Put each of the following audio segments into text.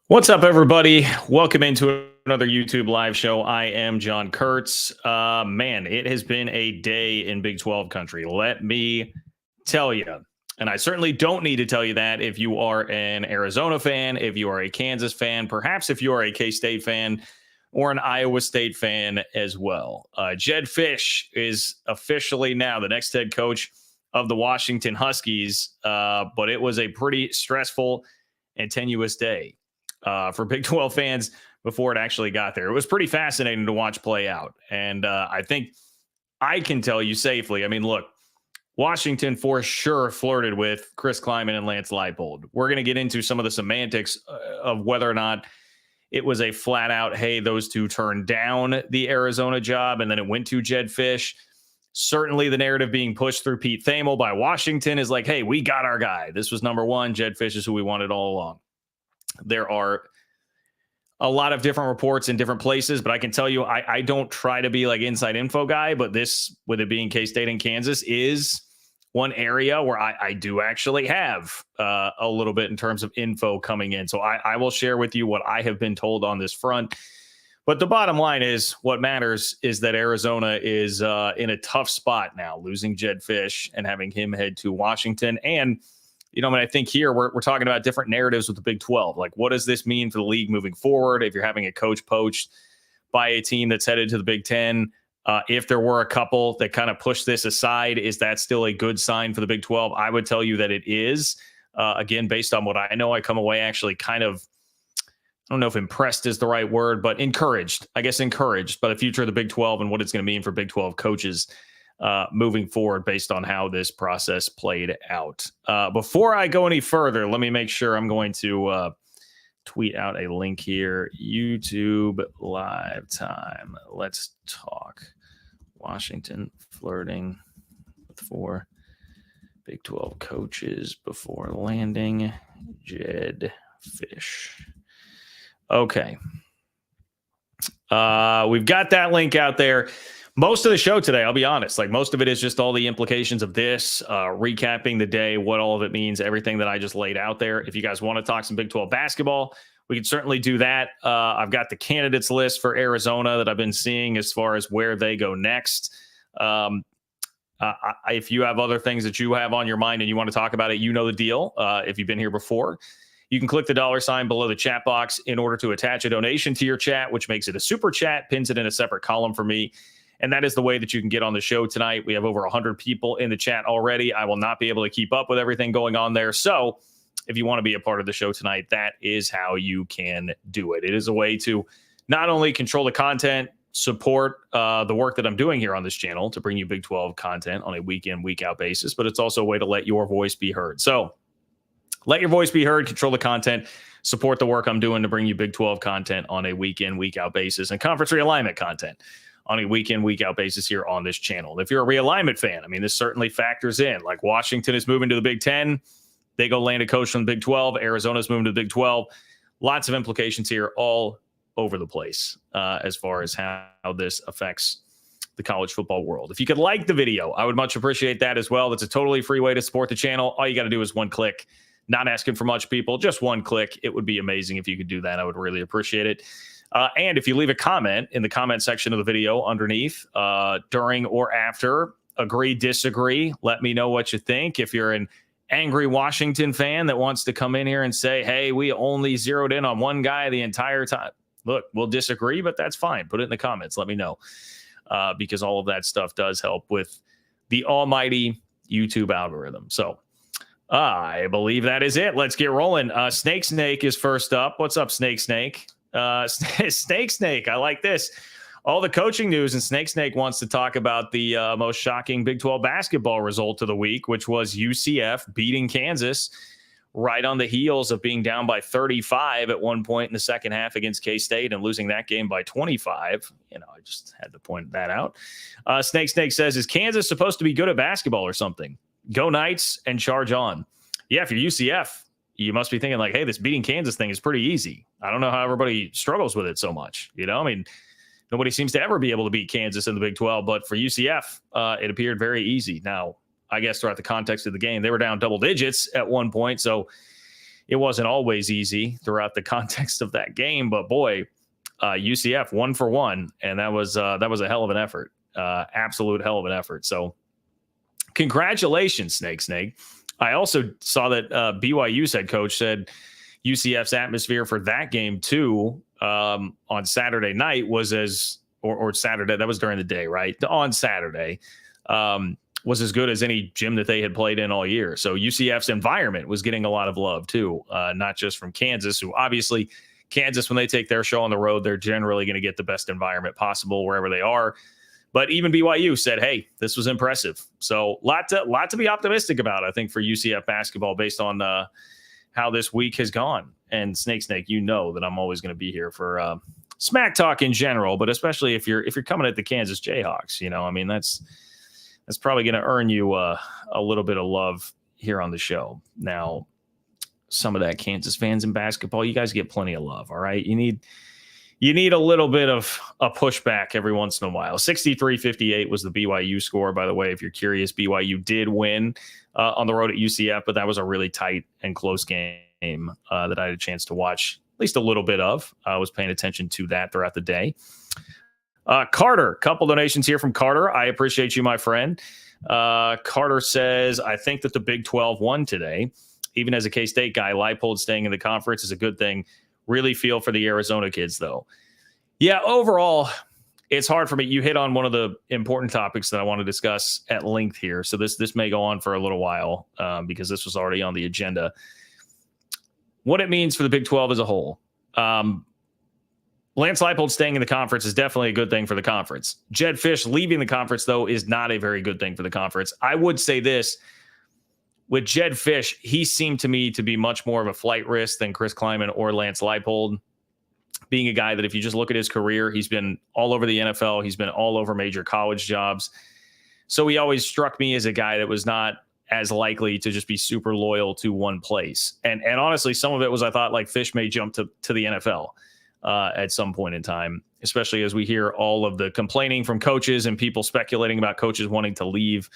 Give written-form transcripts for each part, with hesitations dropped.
What's up, everybody? Welcome into another YouTube live show. I am John Kurtz. Man, it has been a day in Big 12 country. Let me tell you. And I certainly don't need to tell you that if you are an Arizona fan, if you are a Kansas fan, perhaps if you are a K-State fan or an Iowa State fan as well. Jedd Fisch is officially now the next head coach of the Washington Huskies, but it was a pretty stressful and tenuous day for Big 12 fans before it actually got there. It was pretty fascinating to watch play out. And I think I can tell you safely. I mean, look, Washington for sure flirted with Chris Klieman and Lance Leipold. We're going to get into some of the semantics of whether or not it was a flat out, hey, those two turned down the Arizona job and then it went to Jedd Fisch. Certainly the narrative being pushed through Pete Thamel by Washington is like, hey, we got our guy. This was number one. Jedd Fisch is who we wanted all along. There are a lot of different reports in different places, but I can tell you, I don't try to be like inside info guy, but this, with it being K-State and Kansas, is one area where I do actually have a little bit in terms of info coming in. So I will share with you what I have been told on this front. But the bottom line is what matters is that Arizona is in a tough spot now, losing Jedd Fisch and having him head to Washington. And you know, I mean, I think here we're talking about different narratives with the Big 12. Like, what does this mean for the league moving forward? If you're having a coach poached by a team that's headed to the Big 10, if there were a couple that kind of push this aside, is that still a good sign for the Big 12? I would tell you that it is. Again, based on what I know, I come away actually kind of, I don't know if impressed is the right word, but encouraged, I guess encouraged by the future of the Big 12 and what it's going to mean for Big 12 coaches moving forward based on how this process played out. Before I go any further, let me make sure I'm going to tweet out a link here. YouTube live time. Let's talk. Washington flirting with 4 Big 12 coaches before landing. Jedd Fisch. Okay. We've got that link out there. Most of the show today, I'll be honest, like most of it is just all the implications of this, recapping the day, what all of it means, everything that I just laid out there. If you guys want to talk some Big 12 basketball, we can certainly do that. I've got the candidates list for Arizona that I've been seeing as far as where they go next. If you have other things that you have on your mind and you want to talk about it, you know the deal. If you've been here before, you can click the $ below the chat box in order to attach a donation to your chat, which makes it a super chat, pins it in a separate column for me. And that is the way that you can get on the show tonight. We have over 100 people in the chat already. I will not be able to keep up with everything going on there. So if you want to be a part of the show tonight, that is how you can do it. It is a way to not only control the content, support the work that I'm doing here on this channel to bring you Big 12 content on a week in, week out basis, but it's also a way to let your voice be heard. So let your voice be heard, control the content, support the work I'm doing to bring you Big 12 content on a week in, week out basis and conference realignment content on a week in, week out basis here on this channel. If you're a realignment fan, I mean, this certainly factors in. Like Washington is moving to the Big 10. They go land a coach from the Big 12. Arizona's moving to the Big 12. Lots of implications here all over the place as far as how this affects the college football world. If you could like the video, I would much appreciate that as well. That's a totally free way to support the channel. All you got to do is one click. Not asking for much, people. Just one click. It would be amazing if you could do that. I would really appreciate it. And if you leave a comment in the comment section of the video underneath, during or after, agree, disagree, let me know what you think. If you're an angry Washington fan that wants to come in here and say, hey, we only zeroed in on one guy the entire time. Look, we'll disagree, but that's fine. Put it in the comments. Let me know because all of that stuff does help with the almighty YouTube algorithm. So I believe that is it. Let's get rolling. Snake is first up. What's up, Snake? Snake. I like this. All the coaching news, and Snake wants to talk about the most shocking Big 12 basketball result of the week, which was UCF beating Kansas right on the heels of being down by 35 at one point in the second half against K-State and losing that game by 25. You know, I just had to point that out. Snake says, is Kansas supposed to be good at basketball or something? Go Knights and charge on. Yeah, if you're UCF, you must be thinking like, hey, this beating Kansas thing is pretty easy. I don't know how everybody struggles with it so much. You know, I mean, nobody seems to ever be able to beat Kansas in the Big 12, but for UCF, it appeared very easy. Now, I guess throughout the context of the game, they were down double digits at one point. So it wasn't always easy throughout the context of that game, but boy, UCF 1-for-1, and that was a hell of an effort, absolute hell of an effort. So congratulations, Snake. I also saw that BYU's head coach said UCF's atmosphere for that game too, on Saturday night was or Saturday, that was during the day, right? On Saturday, was as good as any gym that they had played in all year. So UCF's environment was getting a lot of love too, not just from Kansas, who obviously Kansas, when they take their show on the road, they're generally going to get the best environment possible wherever they are. But even BYU said, hey, this was impressive. So lot to be optimistic about, I think, for UCF basketball based on how this week has gone. And Snake, you know that I'm always going to be here for smack talk in general, but especially if you're coming at the Kansas Jayhawks, I mean, that's probably going to earn you a little bit of love here on the show. Now, some of that Kansas fans in basketball, you guys get plenty of love. All right. You need a little bit of a pushback every once in a while. 63-58 was the BYU score, by the way. If you're curious, BYU did win on the road at UCF, but that was a really tight and close game that I had a chance to watch at least a little bit of. I was paying attention to that throughout the day. Carter, couple donations here from Carter. I appreciate you, my friend. Carter says, I think that the Big 12 won today. Even as a K-State guy, Leipold staying in the conference is a good thing. Really feel for the Arizona kids, though. Yeah, overall, it's hard for me. You hit on one of the important topics that I want to discuss at length here. So this may go on for a little while because this was already on the agenda. What it means for the Big 12 as a whole. Lance Leipold staying in the conference is definitely a good thing for the conference. Jedd Fisch leaving the conference, though, is not a very good thing for the conference. I would say this. With Jedd Fisch, he seemed to me to be much more of a flight risk than Chris Klieman or Lance Leipold, being a guy that if you just look at his career, he's been all over the NFL. He's been all over major college jobs. So he always struck me as a guy that was not as likely to just be super loyal to one place. And honestly, some of it was I thought like Fisch may jump to the NFL at some point in time, especially as we hear all of the complaining from coaches and people speculating about coaches wanting to leave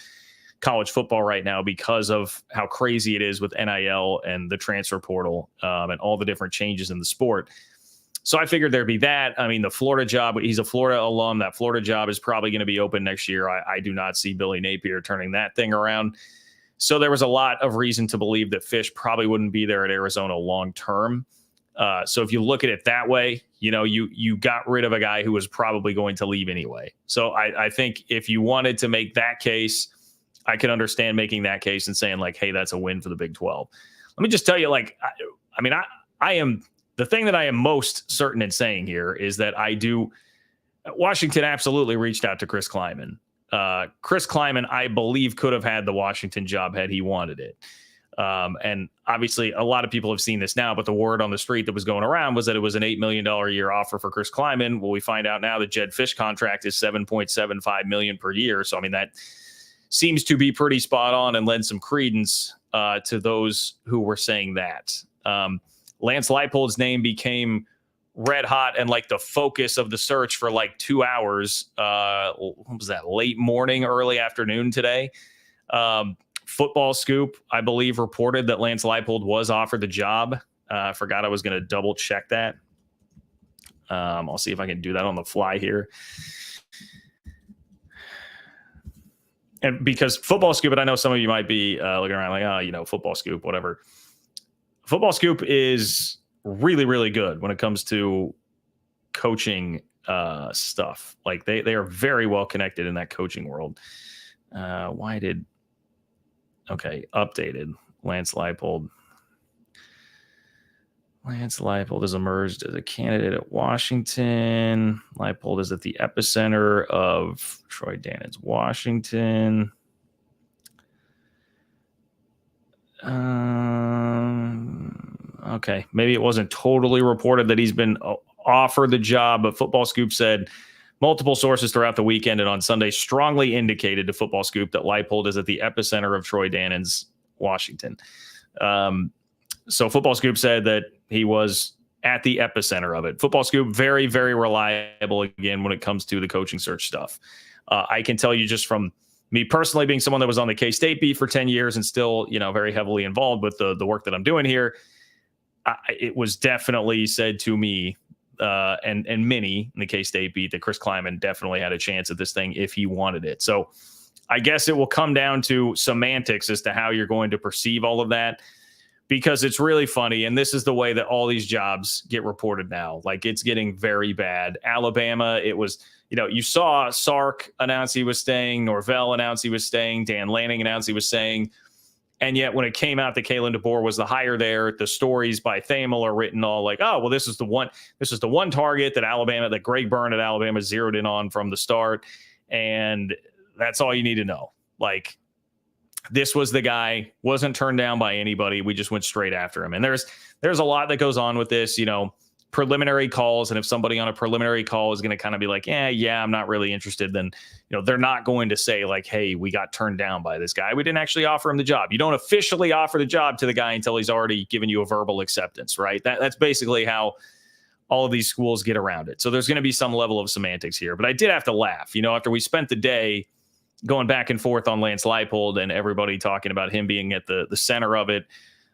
college football right now because of how crazy it is with NIL and the transfer portal and all the different changes in the sport. So I figured there'd be that. I mean, the Florida job, he's a Florida alum. That Florida job is probably going to be open next year. I do not see Billy Napier turning that thing around. So there was a lot of reason to believe that Fisch probably wouldn't be there at Arizona long term. So if you look at it that way, you got rid of a guy who was probably going to leave anyway. So I think if you wanted to make that case, I could understand making that case and saying like, hey, that's a win for the Big 12. Let me just tell you, like, I am the thing that I am most certain in saying here is that Washington absolutely reached out to Chris Klieman. Chris Klieman, I believe, could have had the Washington job had he wanted it. And obviously a lot of people have seen this now, but the word on the street that was going around was that it was an $8 million a year offer for Chris Klieman. Well, we find out now that Jedd Fisch contract is $7.75 million per year. So, I mean, that seems to be pretty spot on and lend some credence to those who were saying that. Lance Leipold's name became red hot and like the focus of the search for like 2 hours. What was that? Late morning, early afternoon today. Football Scoop, I believe, reported that Lance Leipold was offered the job. I forgot I was going to double check that. I'll see if I can do that on the fly here. And because Football Scoop, and I know some of you might be looking around like, Football Scoop, whatever. Football Scoop is really, really good when it comes to coaching stuff. Like they are very well connected in that coaching world. Updated Lance Leipold. Lance Leipold has emerged as a candidate at Washington. Leipold is at the epicenter of Troy Dannon's Washington. Okay, maybe it wasn't totally reported that he's been offered the job, but Football Scoop said multiple sources throughout the weekend and on Sunday strongly indicated to Football Scoop that Leipold is at the epicenter of Troy Dannon's Washington. So Football Scoop said that he was at the epicenter of it. Football Scoop, very, very reliable, again, when it comes to the coaching search stuff. I can tell you just from me personally being someone that was on the K-State beat for 10 years and still, very heavily involved with the work that I'm doing here, it was definitely said to me, and many in the K-State beat, that Chris Klieman definitely had a chance at this thing if he wanted it. So I guess it will come down to semantics as to how you're going to perceive all of that, because it's really funny. And this is the way that all these jobs get reported now. Like, it's getting very bad. Alabama, it was, you saw Sark announce he was staying, Norvell announced he was staying, Dan Lanning announced he was staying. And yet when it came out that Kalin DeBoer was the hire there, the stories by Thamel are written all like, oh, well, this is the one target that Greg Byrne at Alabama zeroed in on from the start. And that's all you need to know. Like, this was the guy, wasn't turned down by anybody. We just went straight after him. And there's a lot that goes on with this, preliminary calls. And if somebody on a preliminary call is going to kind of be like, yeah, I'm not really interested, then, they're not going to say like, hey, we got turned down by this guy. We didn't actually offer him the job. You don't officially offer the job to the guy until he's already given you a verbal acceptance, right? That's basically how all of these schools get around it. So there's going to be some level of semantics here. But I did have to laugh, after we spent the day going back and forth on Lance Leipold and everybody talking about him being at the center of it.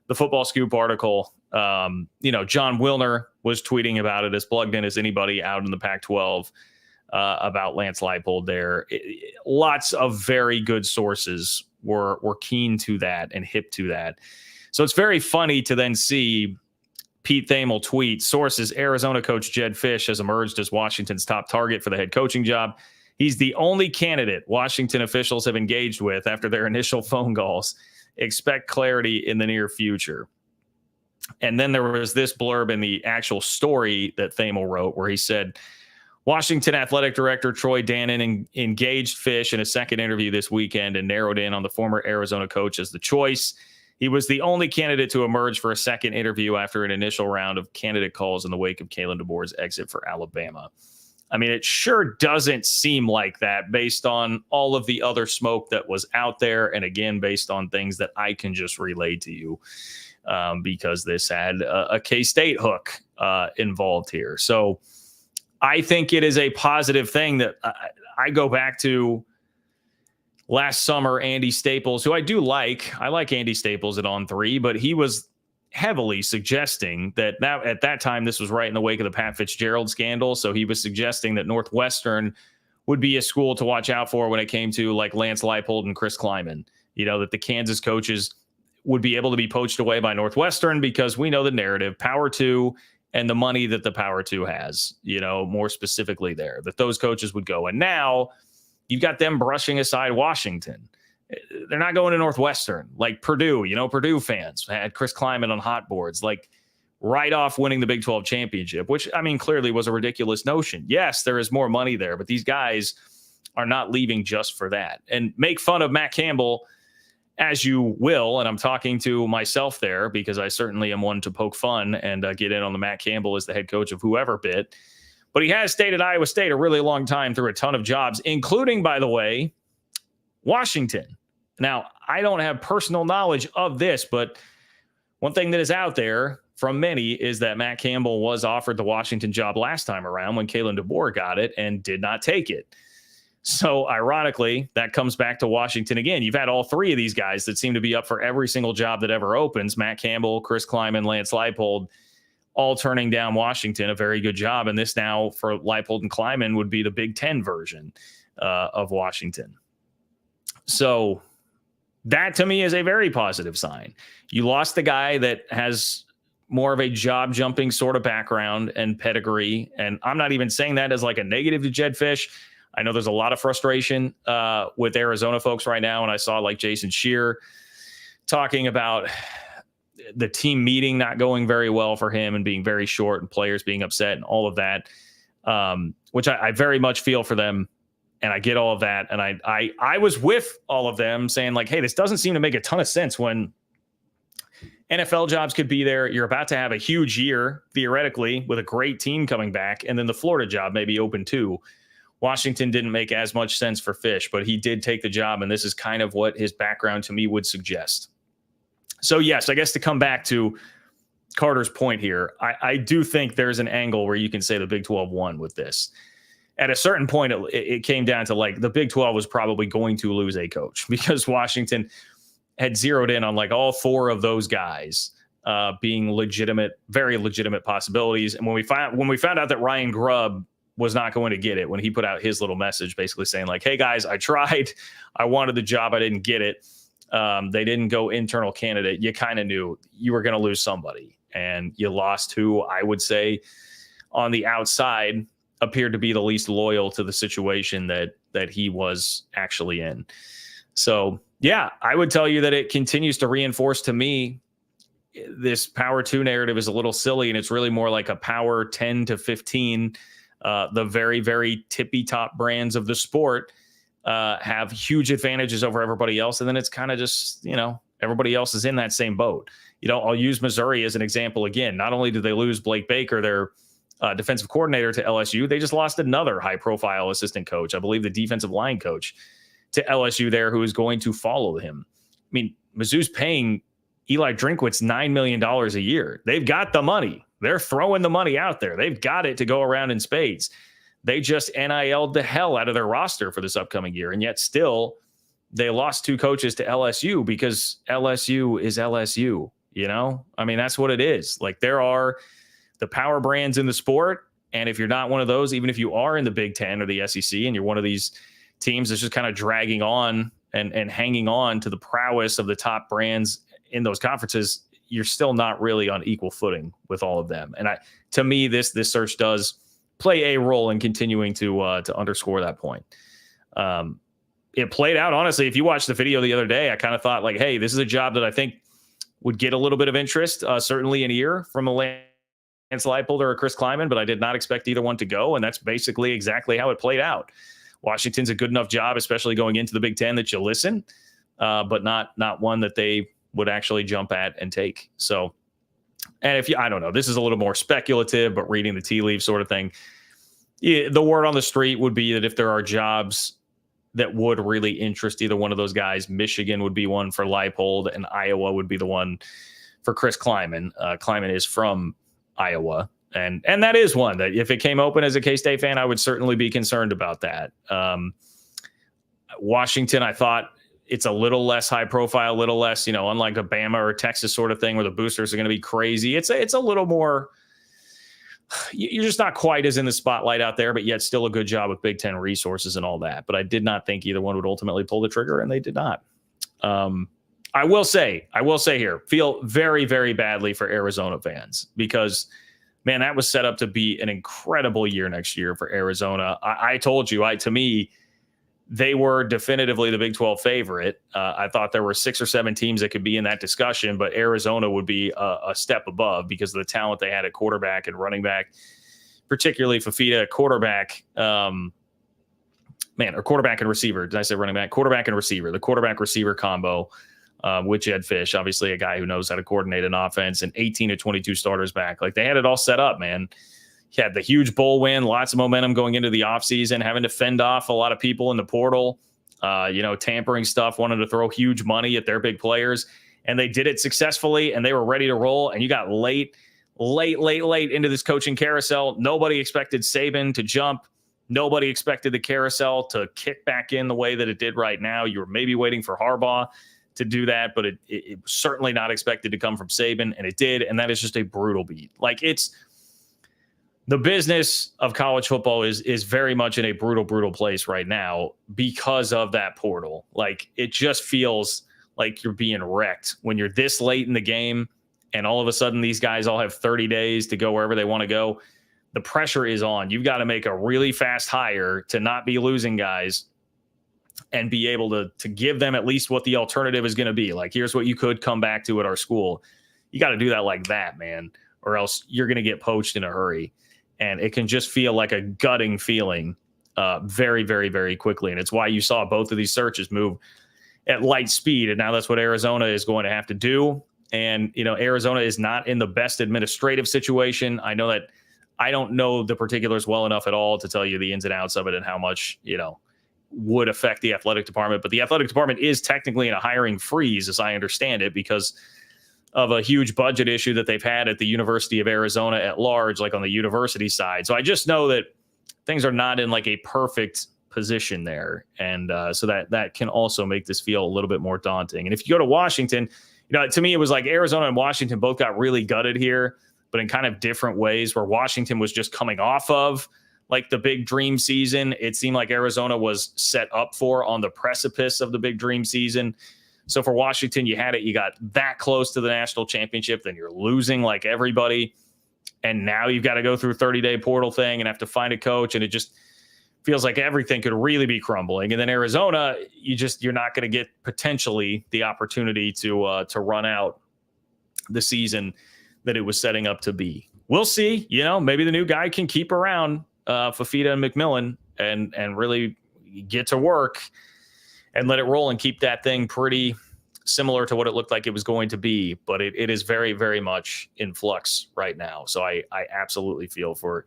The Football Scoop article, John Wilner was tweeting about it, as plugged in as anybody out in the Pac-12 about Lance Leipold there. Lots of very good sources were keen to that and hip to that. So it's very funny to then see Pete Thamel tweet, sources, Arizona coach Jedd Fisch has emerged as Washington's top target for the head coaching job. He's the only candidate Washington officials have engaged with after their initial phone calls. Expect clarity in the near future. And then there was this blurb in the actual story that Thamel wrote where he said, Washington Athletic Director Troy Dannon engaged Fisch in a second interview this weekend and narrowed in on the former Arizona coach as the choice. He was the only candidate to emerge for a second interview after an initial round of candidate calls in the wake of Kalin DeBoer's exit for Alabama. I mean, it sure doesn't seem like that based on all of the other smoke that was out there. And again, based on things that I can just relay to you because this had a K-State hook involved here. So I think it is a positive thing that I go back to last summer, Andy Staples, who I do like. I like Andy Staples at On3, but he was heavily suggesting that at that time, this was right in the wake of the Pat Fitzgerald scandal. So he was suggesting that Northwestern would be a school to watch out for when it came to like Lance Leipold and Chris Klieman, that the Kansas coaches would be able to be poached away by Northwestern because we know the narrative, Power 2 and the money that the Power 2 has, more specifically there, that those coaches would go. And now you've got them brushing aside Washington. They're not going to Northwestern like Purdue. Purdue fans had Chris Klieman on hot boards, like right off winning the Big 12 championship, which I mean, clearly was a ridiculous notion. Yes, there is more money there, but these guys are not leaving just for that. And make fun of Matt Campbell as you will. And I'm talking to myself there because I certainly am one to poke fun and get in on the Matt Campbell as the head coach of whoever bit. But he has stayed at Iowa State a really long time through a ton of jobs, including, by the way, Washington. Now, I don't have personal knowledge of this, but one thing that is out there from many is that Matt Campbell was offered the Washington job last time around when Kalin DeBoer got it and did not take it. So ironically, that comes back to Washington again. You've had all three of these guys that seem to be up for every single job that ever opens. Matt Campbell, Chris Klieman, Lance Leipold, all turning down Washington, a very good job. And this now for Leipold and Klieman would be the Big Ten version of Washington. So that to me is a very positive sign. You lost the guy that has more of a job jumping sort of background and pedigree. And I'm not even saying that as like a negative to Jedd Fisch. I know there's a lot of frustration with Arizona folks right now. And I saw like Jason Shear talking about the team meeting not going very well for him and being very short and players being upset and all of that, which I very much feel for them. And I get all of that. And I was with all of them saying like, hey, this doesn't seem to make a ton of sense when NFL jobs could be there. You're about to have a huge year, theoretically, with a great team coming back. And then the Florida job may be open too. Washington didn't make as much sense for Fisch, but he did take the job. And this is kind of what his background to me would suggest. So, yes, I guess to come back to Carter's point here, I do think there's an angle where you can say the Big 12 won with this. At a certain point, it came down to like the Big 12 was probably going to lose a coach because Washington had zeroed in on like all four of those guys being legitimate, very legitimate possibilities. And when we found out that Ryan Grubb was not going to get it, when he put out his little message basically saying like, hey guys, I tried, I wanted the job, I didn't get it. They didn't go internal candidate. You kind of knew you were going to lose somebody, and you lost who I would say on the outside appeared to be the least loyal to the situation that he was actually in. So yeah, I would tell you that it continues to reinforce to me this power 2 narrative is a little silly, and it's really more like a power 10 to 15. The very, very tippy top brands of the sport have huge advantages over everybody else. And then it's kind of just, everybody else is in that same boat. I'll use Missouri as an example again. Not only did they lose Blake Baker, their defensive coordinator, to LSU, they just lost another high profile assistant coach, I believe the defensive line coach, to LSU there, who is going to follow him. I mean, Mizzou's paying Eli Drinkwitz $9 million a year. They've got the money. They're throwing the money out there. They've got it to go around in spades. They just NIL'd the hell out of their roster for this upcoming year. And yet still they lost 2 coaches to LSU because LSU is LSU, I mean, that's what it is. Like, there are the power brands in the sport. And if you're not one of those, even if you are in the Big Ten or the SEC and you're one of these teams that's just kind of dragging on and hanging on to the prowess of the top brands in those conferences, you're still not really on equal footing with all of them. And to me, this search does play a role in continuing to underscore that point. It played out, honestly. If you watched the video the other day, I kind of thought like, hey, this is a job that I think would get a little bit of interest, certainly an ear from a Lance Leipold or a Chris Klieman, but I did not expect either one to go. And that's basically exactly how it played out. Washington's a good enough job, especially going into the Big Ten, that you listen, but not one that they would actually jump at and take. So, and I don't know, this is a little more speculative, but reading the tea leaves sort of thing. The word on the street would be that if there are jobs that would really interest either one of those guys, Michigan would be one for Leipold, and Iowa would be the one for Chris Klieman. Klieman is from Iowa. And that is one that if it came open as a K-State fan, I would certainly be concerned about that. Washington, I thought it's a little less high profile, a little less, unlike a Bama or Texas sort of thing where the boosters are going to be crazy. It's a little more, you're just not quite as in the spotlight out there, but yet still a good job with Big Ten resources and all that. But I did not think either one would ultimately pull the trigger, and they did not. I will say here, feel very, very badly for Arizona fans because, man, that was set up to be an incredible year next year for Arizona. I told you, to me, they were definitively the Big 12 favorite. I thought there were 6 or 7 teams that could be in that discussion, but Arizona would be a step above because of the talent they had at quarterback and running back, particularly Fafita at quarterback. Or quarterback and receiver. Did I say running back? Quarterback and receiver. The quarterback-receiver combo with Jedd Fisch, obviously a guy who knows how to coordinate an offense, and 18 to 22 starters back. Like, they had it all set up, man. He had the huge bowl win, lots of momentum going into the offseason, having to fend off a lot of people in the portal, tampering stuff, wanting to throw huge money at their big players. And they did it successfully, and they were ready to roll. And you got late into this coaching carousel. Nobody expected Saban to jump. Nobody expected the carousel to kick back in the way that it did right now. You were maybe waiting for Harbaugh to do that, but it was certainly not expected to come from Saban, and it did. And that is just a brutal beat. Like, the business of college football is very much in a brutal place right now because of that portal. Like, it just feels like you're being wrecked when you're this late in the game and all of a sudden these guys all have 30 days to go wherever they want to go. The pressure is on. You've got to make a really fast hire to not be losing guys and be able to give them at least what the alternative is going to be. Like, here's what you could come back to at our school. You got to do that like that, man, or else you're going to get poached in a hurry. And it can just feel like a gutting feeling very, very, very quickly. And it's why you saw both of these searches move at light speed. And now that's what Arizona is going to have to do. And, Arizona is not in the best administrative situation. I know that I don't know the particulars well enough at all to tell you the ins and outs of it and how much, would affect the athletic department. But the athletic department is technically in a hiring freeze, as I understand it, because of a huge budget issue that they've had at the University of Arizona at large, like on the university side. So I just know that things are not in like a perfect position there. And so that can also make this feel a little bit more daunting. And if you go to Washington, To me, it was like Arizona and Washington both got really gutted here, but in kind of different ways, where Washington was just coming off of like the big dream season. It seemed like Arizona was set up for on the precipice of the big dream season. So for Washington, you got that close to the national championship, then you're losing like everybody. And now you've got to go through a 30-day portal thing and have to find a coach. And it just feels like everything could really be crumbling. And then Arizona, you're not going to get potentially the opportunity to run out the season that it was setting up to be. We'll see. Maybe the new guy can keep around Fafita and McMillan and really get to work and let it roll and keep that thing pretty similar to what it looked like it was going to be. But it is very, very much in flux right now. So I absolutely feel for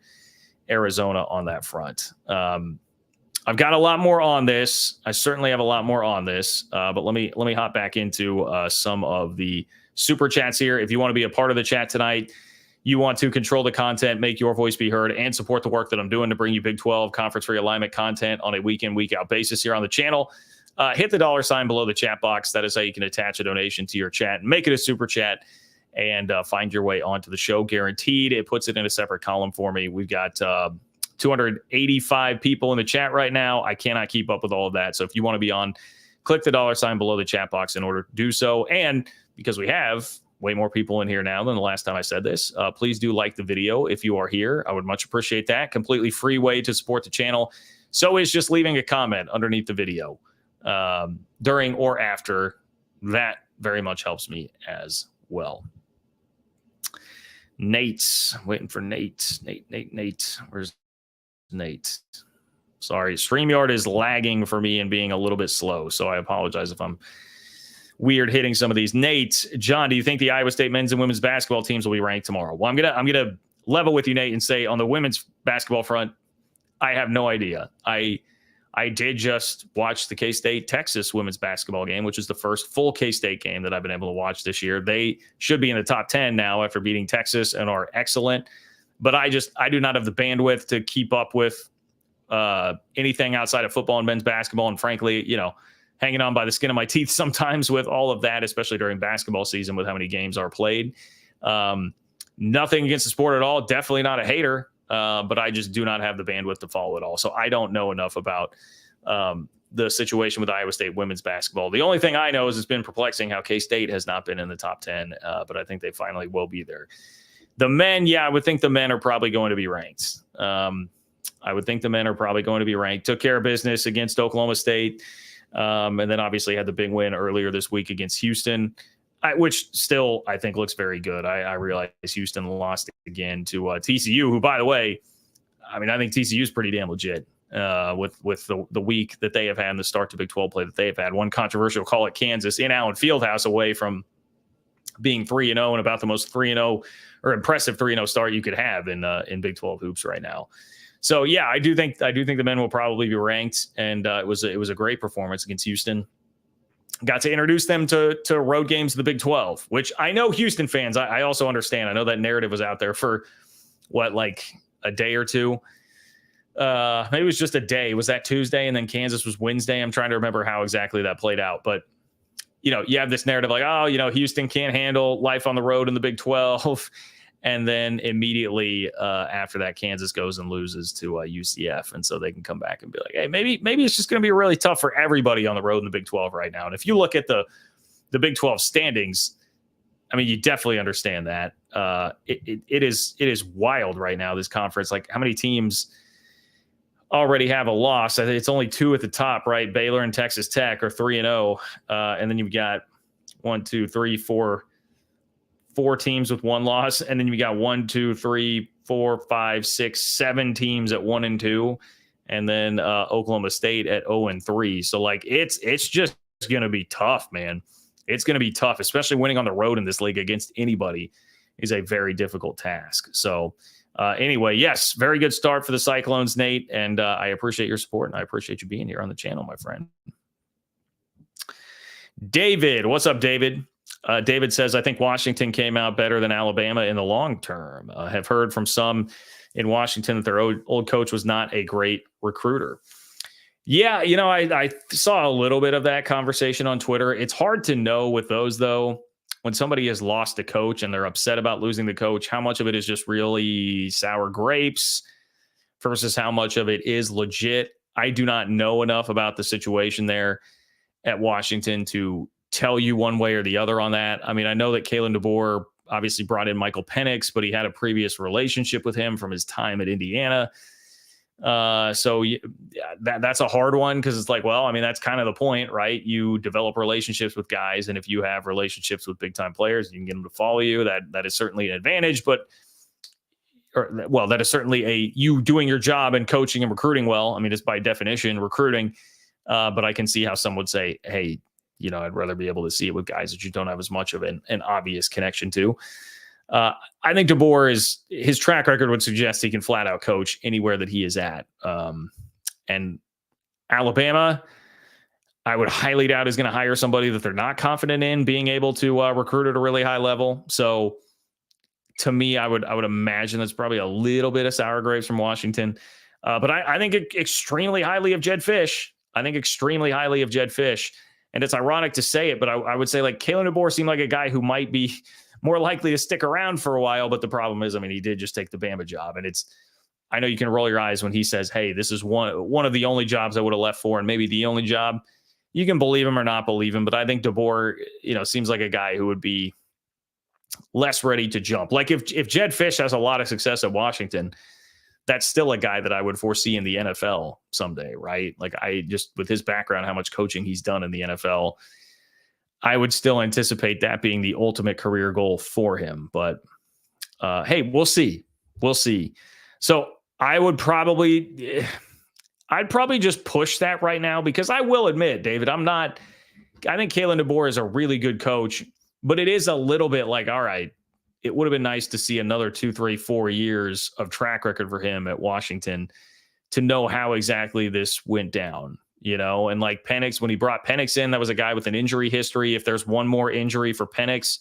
Arizona on that front. I've got a lot more on this. I certainly have a lot more on this. But let me hop back into some of the super chats here. If you want to be a part of the chat tonight, you want to control the content, make your voice be heard, and support the work that I'm doing to bring you Big 12 conference realignment content on a week in, week out basis here on the channel. Hit the $ below the chat box. That is how you can attach a donation to your chat and make it a super chat and find your way onto the show. Guaranteed. It puts it in a separate column for me. We've got 285 people in the chat right now. I cannot keep up with all of that. So if you want to be on, click the $ below the chat box in order to do so. And because we have way more people in here now than the last time I said this, please do like the video if you are here. I would much appreciate that. Completely free way to support the channel. So is just leaving a comment underneath the video during or after. That very much helps me as well. Nate's waiting for Nate. Nate. Where's Nate? Sorry. StreamYard is lagging for me and being a little bit slow. So I apologize if I'm weird hitting some of these. Nate, John, do you think the Iowa State men's and women's basketball teams will be ranked tomorrow? Well, I'm gonna level with you, Nate, and say on the women's basketball front, I have no idea. I did just watch the K-State Texas women's basketball game, which is the first full K-State game that I've been able to watch this year. They should be in the top 10 now after beating Texas and are excellent. But I do not have the bandwidth to keep up with anything outside of football and men's basketball. And frankly, hanging on by the skin of my teeth sometimes with all of that, especially during basketball season with how many games are played. Nothing against the sport at all. Definitely not a hater. But I just do not have the bandwidth to follow it all. So I don't know enough about the situation with Iowa State women's basketball. The only thing I know is it's been perplexing how K-State has not been in the top 10, but I think they finally will be there. The men, I would think the men are probably going to be ranked. Took care of business against Oklahoma State, and then obviously had the big win earlier this week against Houston. Which still I think looks very good. I realize Houston lost again to TCU, who, by the way, I think TCU is pretty damn legit with the week that they have had and the start to Big 12 play that they have had. One controversial call at Kansas in Allen Fieldhouse away from being 3-0 and about the most 3-0 or impressive 3-0 start you could have in Big 12 hoops right now. So I do think the men will probably be ranked, and it was a great performance against Houston. Got to introduce them to road games of the Big 12, which I know Houston fans, I also understand. I know that narrative was out there for like a day or two. Maybe it was just a day. Was that Tuesday? And then Kansas was Wednesday. I'm trying to remember how exactly that played out. But, you have this narrative like, Houston can't handle life on the road in the Big 12. And then immediately after that, Kansas goes and loses to UCF. And so they can come back and be like, hey, maybe it's just going to be really tough for everybody on the road in the Big 12 right now. And if you look at the Big 12 standings, you definitely understand that. It is wild right now, this conference. Like, how many teams already have a loss? I think it's only 2 at the top, right? Baylor and Texas Tech are 3-0. And then you've got 4 teams with 1 loss, and then you got 7 teams at 1-2, and then Oklahoma State at 0-3. So it's just going to be tough, man. It's going to be tough, especially winning on the road in this league against anybody is a very difficult task. So anyway, yes, very good start for the Cyclones, Nate, and I appreciate your support, and I appreciate you being here on the channel, my friend. David, what's up, David? David says, I think Washington came out better than Alabama in the long term. Have heard from some in Washington that their old coach was not a great recruiter. Yeah, I saw a little bit of that conversation on Twitter. It's hard to know with those, though. when somebody has lost a coach and they're upset about losing the coach, how much of it is just really sour grapes versus how much of it is legit? I do not know enough about the situation there at Washington to tell you one way or the other on that. I mean, I know that Kalin DeBoer obviously brought in Michael Penix, but he had a previous relationship with him from his time at Indiana. So that's a hard one because it's like, well, I mean, that's kind of the point, right? You develop relationships with guys, and if you have relationships with big time players, you can get them to follow you. That is certainly an advantage, that is certainly you doing your job and coaching and recruiting well. I mean, it's by definition recruiting, but I can see how some would say, hey, I'd rather be able to see it with guys that you don't have as much of an obvious connection to. I think DeBoer his track record would suggest he can flat out coach anywhere that he is at. And Alabama, I would highly doubt is going to hire somebody that they're not confident in being able to recruit at a really high level. So to me, I would imagine that's probably a little bit of sour grapes from Washington. But I think extremely highly of Jedd Fisch. And it's ironic to say it, but I would say like Kalin DeBoer seemed like a guy who might be more likely to stick around for a while. But the problem is, I mean, he did just take the Bama job. And I know you can roll your eyes when he says, hey, this is one of the only jobs I would have left for, and maybe the only job. You can believe him or not believe him, but I think DeBoer, seems like a guy who would be less ready to jump. Like if Jedd Fisch has a lot of success at Washington, that's still a guy that I would foresee in the NFL someday, right? Like with his background, how much coaching he's done in the NFL, I would still anticipate that being the ultimate career goal for him. But hey, we'll see. So I'd probably just push that right now, because I will admit, David, I think Kalin DeBoer is a really good coach, but it is a little bit like, all right, it would have been nice to see another 2, 3, 4 years of track record for him at Washington to know how exactly this went down, and like Penix, when he brought Penix in, that was a guy with an injury history. If there's one more injury for Penix,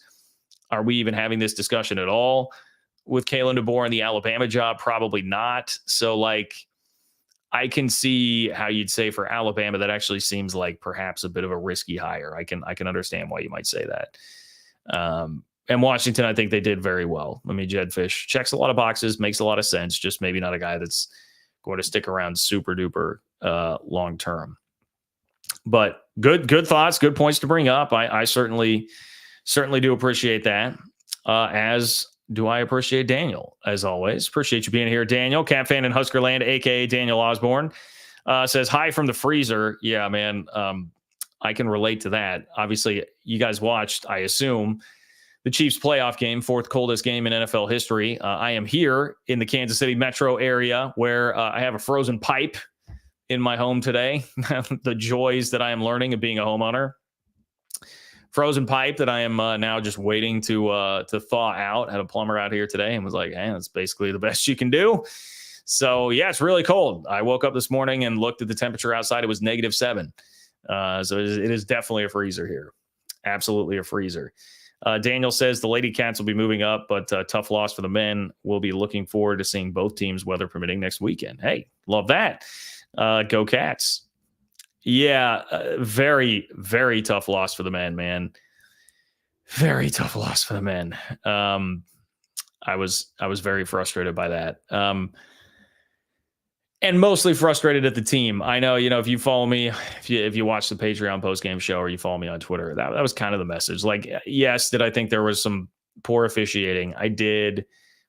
are we even having this discussion at all with Kalin DeBoer and the Alabama job? Probably not. So like, I can see how you'd say for Alabama, that actually seems like perhaps a bit of a risky hire. I can understand why you might say that. And Washington, I think they did very well. I mean, Jedd Fisch checks a lot of boxes, makes a lot of sense, just maybe not a guy that's going to stick around super duper long term. But good thoughts, good points to bring up. I certainly do appreciate that, as do I appreciate Daniel, as always. Appreciate you being here, Daniel. Cat fan in Huskerland, a.k.a. Daniel Osborne, says, hi from the freezer. Yeah, man, I can relate to that. Obviously, you guys watched, I assume, the Chiefs playoff game, fourth coldest game in NFL history. I am here in the Kansas City metro area where I have a frozen pipe in my home today. The joys that I am learning of being a homeowner. Frozen pipe that I am now just waiting to thaw out. Had a plumber out here today and was like, hey, that's basically the best you can do. So, yeah, it's really cold. I woke up this morning and looked at the temperature outside. It was -7. So it is definitely a freezer here. Absolutely a freezer. Daniel says the Lady Cats will be moving up, but tough loss for the men. We'll be looking forward to seeing both teams, weather permitting, next weekend. Hey, love that. Go Cats. Yeah, very, very tough loss for the men, man. Very tough loss for the men. I was very frustrated by that. And mostly frustrated at the team. I know, if you follow me, if you watch the Patreon postgame show or you follow me on Twitter, that was kind of the message. Like, yes, did I think there was some poor officiating? I did,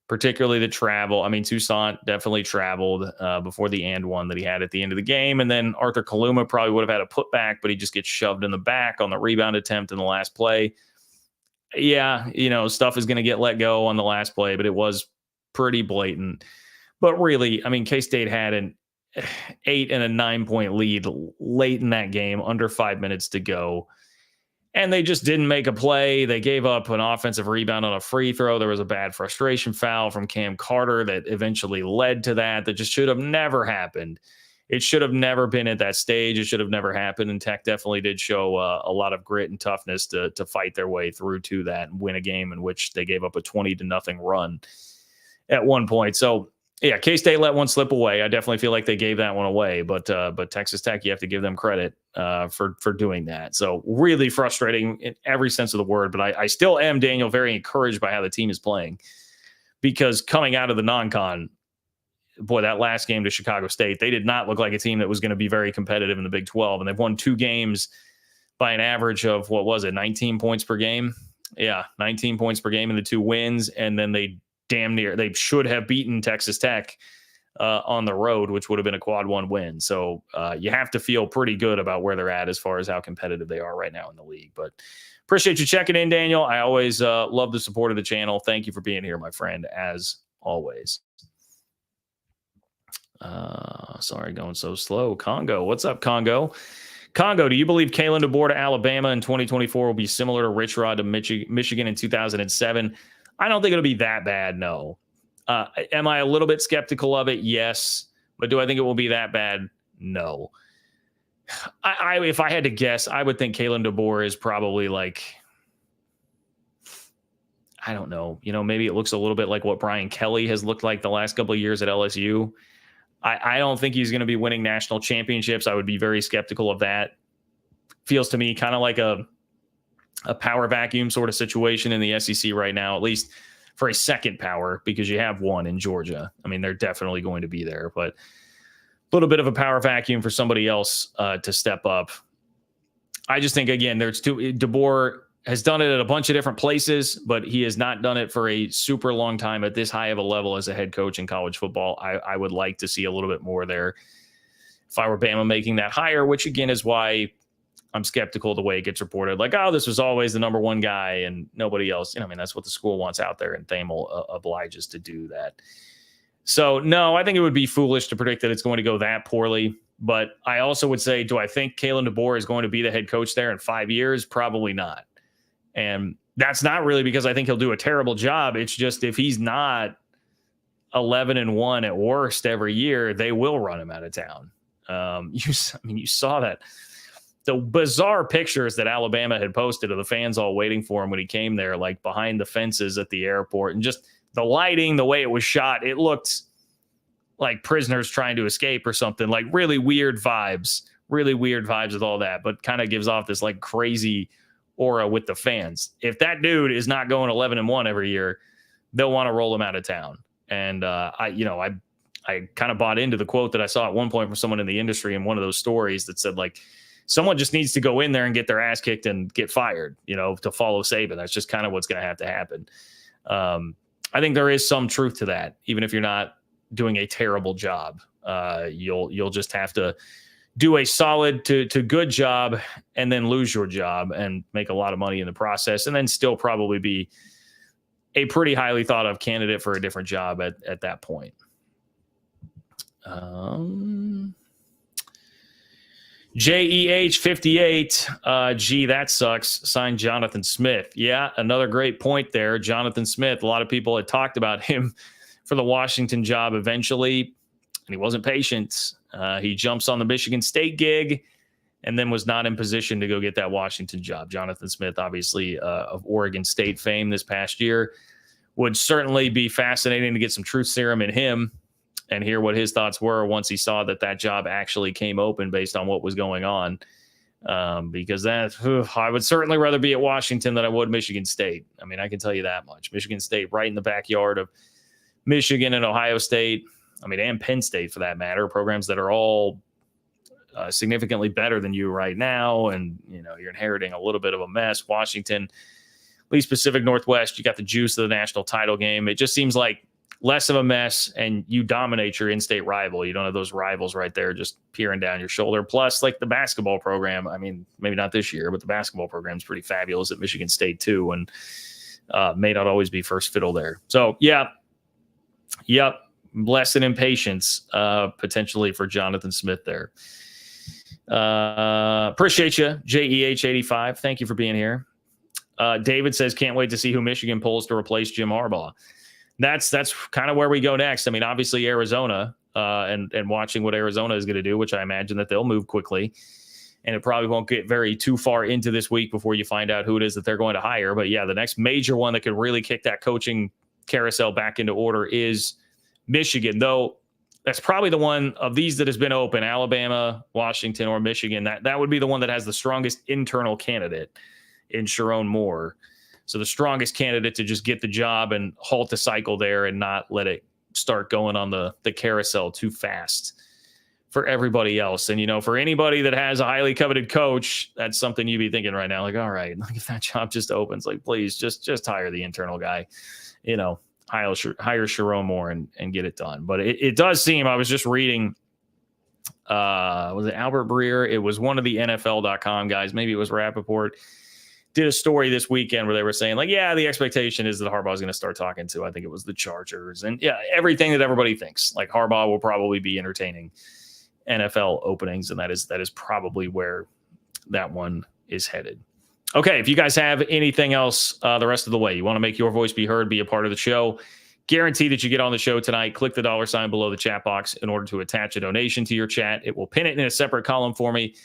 particularly the travel. I mean, Toussaint definitely traveled before the and one that he had at the end of the game. And then Arthur Kaluma probably would have had a putback, but he just gets shoved in the back on the rebound attempt in the last play. Yeah, stuff is going to get let go on the last play, but it was pretty blatant. But really, I mean, K-State had an 8 and a 9-point lead late in that game, under 5 minutes to go. And they just didn't make a play. They gave up an offensive rebound on a free throw. There was a bad frustration foul from Cam Carter that eventually led to that just should have never happened. It should have never been at that stage. It should have never happened. And Tech definitely did show a lot of grit and toughness to fight their way through to that and win a game in which they gave up a 20-0 run at one point. So, Yeah, K-State let one slip away. I definitely feel like they gave that one away, but Texas Tech, you have to give them credit for doing that. So really frustrating in every sense of the word. But I still am, Daniel, very encouraged by how the team is playing, because coming out of the non-con, boy, that last game to Chicago State, they did not look like a team that was going to be very competitive in the Big 12, and they've won 2 games by an average of, what was it, 19 points per game? Yeah, 19 points per game in the 2 wins, and then they should have beaten Texas Tech on the road, which would have been a quad 1 win. So you have to feel pretty good about where they're at as far as how competitive they are right now in the league. But appreciate you checking in, Daniel. I always love the support of the channel. Thank you for being here, my friend, as always. Sorry, going so slow. Congo, what's up, Congo? Congo, do you believe Kalin DeBoer to Alabama in 2024 will be similar to Rich Rod to Michigan in 2007? I don't think it'll be that bad, no. Am I a little bit skeptical of it? Yes. But do I think it will be that bad? No. If I had to guess, I would think Kalin DeBoer is probably like, I don't know. Maybe it looks a little bit like what Brian Kelly has looked like the last couple of years at LSU. I don't think he's going to be winning national championships. I would be very skeptical of that. Feels to me kind of like a power vacuum sort of situation in the SEC right now, at least for a second power, because you have one in Georgia. I mean, they're definitely going to be there, but a little bit of a power vacuum for somebody else to step up. I just think, again, DeBoer has done it at a bunch of different places, but he has not done it for a super long time at this high of a level as a head coach in college football. I would like to see a little bit more there if I were Bama making that hire, which again is why I'm skeptical the way it gets reported. Like, oh, this was always the number one guy and nobody else. I mean, that's what the school wants out there, and Thamel obliges to do that. So, no, I think it would be foolish to predict that it's going to go that poorly. But I also would say, do I think Kalin DeBoer is going to be the head coach there in 5 years? Probably not. And that's not really because I think he'll do a terrible job. It's just if he's not 11-1 at worst every year, they will run him out of town. You saw that. The bizarre pictures that Alabama had posted of the fans all waiting for him when he came there, like behind the fences at the airport, and just the lighting, the way it was shot, it looked like prisoners trying to escape or something. Like really weird vibes with all that, but kind of gives off this like crazy aura with the fans. If that dude is not going 11-1 every year, they'll want to roll him out of town. And I kind of bought into the quote that I saw at one point from someone in the industry in one of those stories that said, like, someone just needs to go in there and get their ass kicked and get fired, to follow Saban. That's just kind of what's going to have to happen. I think there is some truth to that. Even if you're not doing a terrible job, you'll just have to do a solid to good job and then lose your job and make a lot of money in the process, and then still probably be a pretty highly thought of candidate for a different job at that point. JEH58, gee, that sucks. Signed Jonathan Smith. Yeah, another great point there. Jonathan Smith, a lot of people had talked about him for the Washington job eventually, and he wasn't patient. He jumps on the Michigan State gig and then was not in position to go get that Washington job. Jonathan Smith, obviously of Oregon State fame this past year, would certainly be fascinating to get some truth serum in him and hear what his thoughts were once he saw that job actually came open based on what was going on. Because I would certainly rather be at Washington than I would Michigan State. I mean, I can tell you that much. Michigan State right in the backyard of Michigan and Ohio State. I mean, and Penn State for that matter, programs that are all significantly better than you right now. And, you're inheriting a little bit of a mess. Washington, at least Pacific Northwest, you got the juice of the national title game. It just seems like less of a mess, and you dominate your in-state rival. You don't have those rivals right there just peering down your shoulder. Plus, like the basketball program, I mean, maybe not this year, but the basketball program is pretty fabulous at Michigan State too, and may not always be first fiddle there. So, yep, lesson in patience potentially for Jonathan Smith there. Appreciate you, JEH85. Thank you for being here. David says, can't wait to see who Michigan pulls to replace Jim Harbaugh. That's kind of where we go next. I mean, obviously Arizona and watching what Arizona is going to do, which I imagine that they'll move quickly. And it probably won't get too far into this week before you find out who it is that they're going to hire. But yeah, the next major one that could really kick that coaching carousel back into order is Michigan, though, that's probably the one of these that has been open, Alabama, Washington, or Michigan. That would be the one that has the strongest internal candidate in Sharon Moore. So the strongest candidate to just get the job and halt the cycle there and not let it start going on the carousel too fast for everybody else. And, for anybody that has a highly coveted coach, that's something you'd be thinking right now, like, all right, like if that job just opens, like, please just hire the internal guy, hire Sharon Moore and get it done. But it does seem, I was just reading, was it Albert Breer? It was one of the NFL.com guys. Maybe it was Rappaport. Did a story this weekend where they were saying, like, yeah, the expectation is that Harbaugh is going to start talking to, I think it was the Chargers. And yeah, everything that everybody thinks. Like Harbaugh will probably be entertaining NFL openings, and that is probably where that one is headed. Okay, if you guys have anything else the rest of the way, you want to make your voice be heard, be a part of the show, guarantee that you get on the show tonight, click the $ below the chat box in order to attach a donation to your chat. It will pin it in a separate column for me.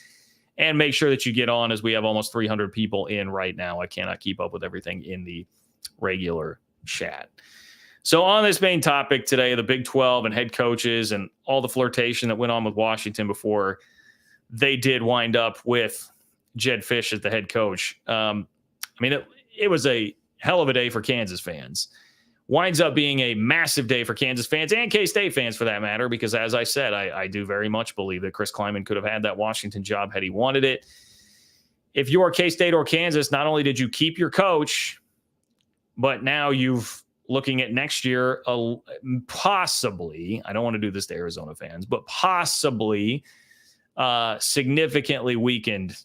And make sure that you get on, as we have almost 300 people in right now. I cannot keep up with everything in the regular chat. So on this main topic today, the Big 12 and head coaches and all the flirtation that went on with Washington before they did wind up with Jedd Fisch as the head coach. It was a hell of a day for Kansas fans. Winds up being a massive day for Kansas fans and K-State fans for that matter, because as I said, I do very much believe that Chris Klieman could have had that Washington job had he wanted it. If you are K-State or Kansas, not only did you keep your coach, but now you've looking at next year, possibly, I don't want to do this to Arizona fans, but possibly significantly weakened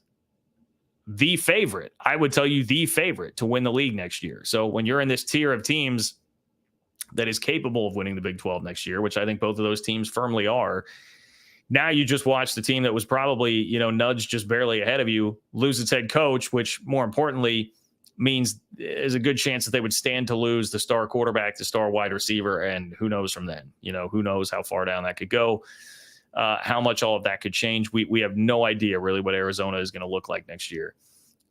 the favorite. I would tell you the favorite to win the league next year. So when you're in this tier of teams that is capable of winning the Big 12 next year, which I think both of those teams firmly are, now you just watch the team that was probably, nudged just barely ahead of you lose its head coach, which more importantly means there's a good chance that they would stand to lose the star quarterback, the star wide receiver, and who knows from then, who knows how far down that could go, how much all of that could change. We have no idea really what Arizona is going to look like next year.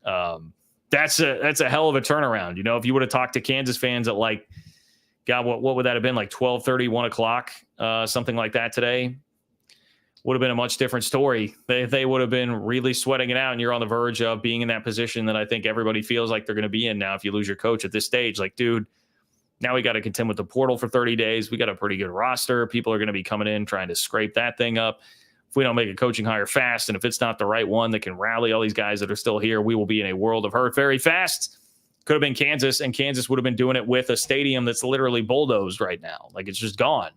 That's a hell of a turnaround. If you would have talked to Kansas fans at like, God, what would that have been, like 12:30, 1 o'clock, something like that today? Would have been a much different story. They would have been really sweating it out, and you're on the verge of being in that position that I think everybody feels like they're going to be in now if you lose your coach at this stage. Like, dude, now we got to contend with the portal for 30 days. We got a pretty good roster. People are going to be coming in trying to scrape that thing up. If we don't make a coaching hire fast, and if it's not the right one that can rally all these guys that are still here, we will be in a world of hurt very fast. Could have been Kansas, and Kansas would have been doing it with a stadium that's literally bulldozed right now. Like, it's just gone.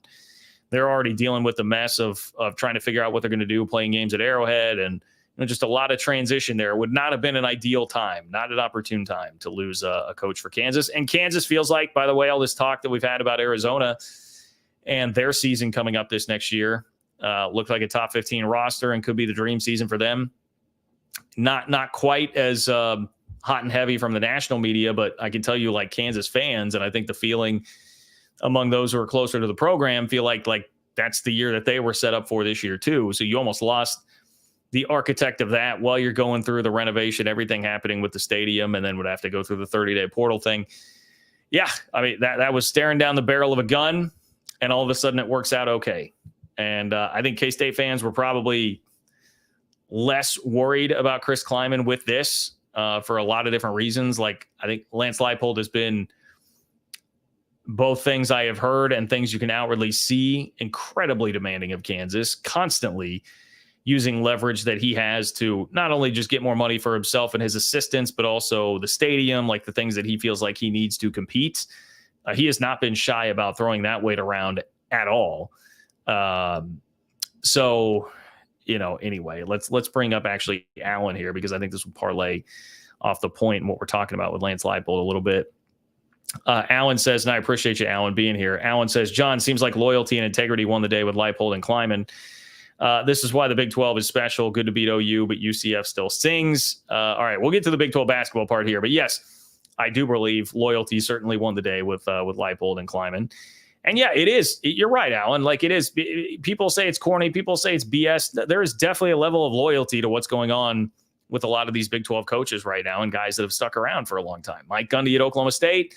They're already dealing with the mess of trying to figure out what they're going to do, playing games at Arrowhead, and just a lot of transition there. Would not have been an ideal time, not an opportune time to lose a coach for Kansas. And Kansas feels like, by the way, all this talk that we've had about Arizona and their season coming up this next year, looked like a top 15 roster and could be the dream season for them. Not quite as hot and heavy from the national media, but I can tell you, like, Kansas fans, and I think the feeling among those who are closer to the program feel like that's the year that they were set up for this year too. So you almost lost the architect of that while you're going through the renovation, everything happening with the stadium, and then would have to go through the 30-day portal thing. Yeah, I mean, that was staring down the barrel of a gun, and all of a sudden it works out okay. And I think K-State fans were probably less worried about Chris Klieman with this for a lot of different reasons. Like, I think Lance Leipold has been, both things I have heard and things you can outwardly see, incredibly demanding of Kansas, constantly using leverage that he has to not only just get more money for himself and his assistants, but also the stadium, like the things that he feels like he needs to compete. He has not been shy about throwing that weight around at all. Anyway, let's bring up actually Alan here, because I think this will parlay off the point and what we're talking about with Lance Leipold a little bit. Alan says, and I appreciate you, Alan, being here. Alan says, John, seems like loyalty and integrity won the day with Leipold and Klieman. This is why the Big 12 is special. Good to beat OU, but UCF still stings. All right, we'll get to the Big 12 basketball part here. But yes, I do believe loyalty certainly won the day with Leipold and Klieman. And yeah, it is. You're right, Alan. Like, it is. People say it's corny. People say it's BS. There is definitely a level of loyalty to what's going on with a lot of these Big 12 coaches right now and guys that have stuck around for a long time. Mike Gundy at Oklahoma State,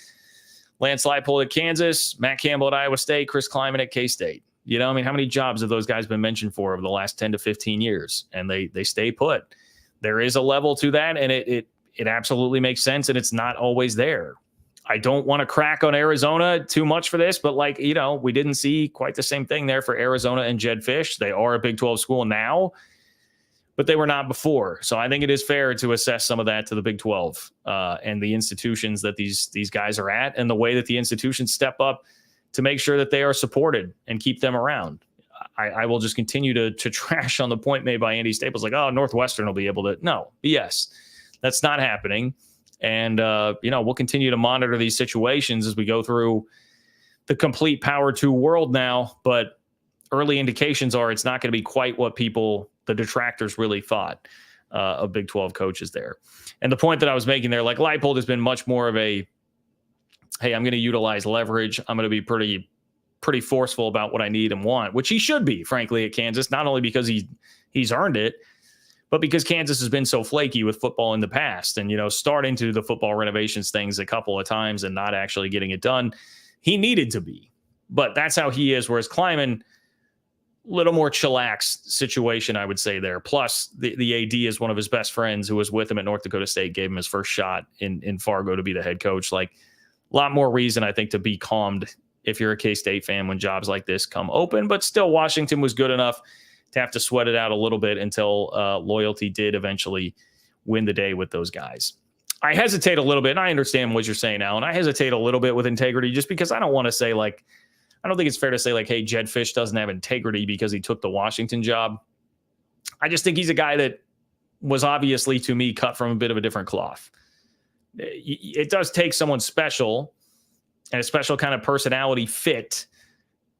Lance Leipold at Kansas, Matt Campbell at Iowa State, Chris Klieman at K-State. You know, I mean, how many jobs have those guys been mentioned for over the last 10 to 15 years? And they stay put. There is a level to that, and it absolutely makes sense, and it's not always there. I don't want to crack on Arizona too much for this, but like, you know, we didn't see quite the same thing there for Arizona and Jedd Fisch. They are a Big 12 school now, but they were not before. So I think it is fair to assess some of that to the Big 12 and the institutions that these guys are at, and the way that the institutions step up to make sure that they are supported and keep them around. I will just continue to trash on the point made by Andy Staples, like, oh, Northwestern will be able to. No, BS. That's not happening. And, you know, we'll continue to monitor these situations as we go through the complete Power 2 world now. But early indications are it's not going to be quite what the detractors really thought of Big 12 coaches there. And the point that I was making there, like, Leipold has been much more of a, hey, I'm going to utilize leverage. I'm going to be pretty forceful about what I need and want, which he should be, frankly, at Kansas, not only because he's earned it, but because Kansas has been so flaky with football in the past and, you know, starting to do the football renovations things a couple of times and not actually getting it done. He needed to be, but that's how he is. Whereas Klieman, little more chillax situation, I would say there. Plus the AD is one of his best friends who was with him at North Dakota State, gave him his first shot in Fargo to be the head coach. Like, a lot more reason, I think, to be calmed if you're a K-State fan when jobs like this come open, but still Washington was good enough to have to sweat it out a little bit until loyalty did eventually win the day with those guys. I hesitate a little bit, and I understand what you're saying, Alan. I hesitate a little bit with integrity just because I don't want to say, like, I don't think it's fair to say, like, hey, Jedd Fisch doesn't have integrity because he took the Washington job. I just think he's a guy that was obviously, to me, cut from a bit of a different cloth. It does take someone special and a special kind of personality fit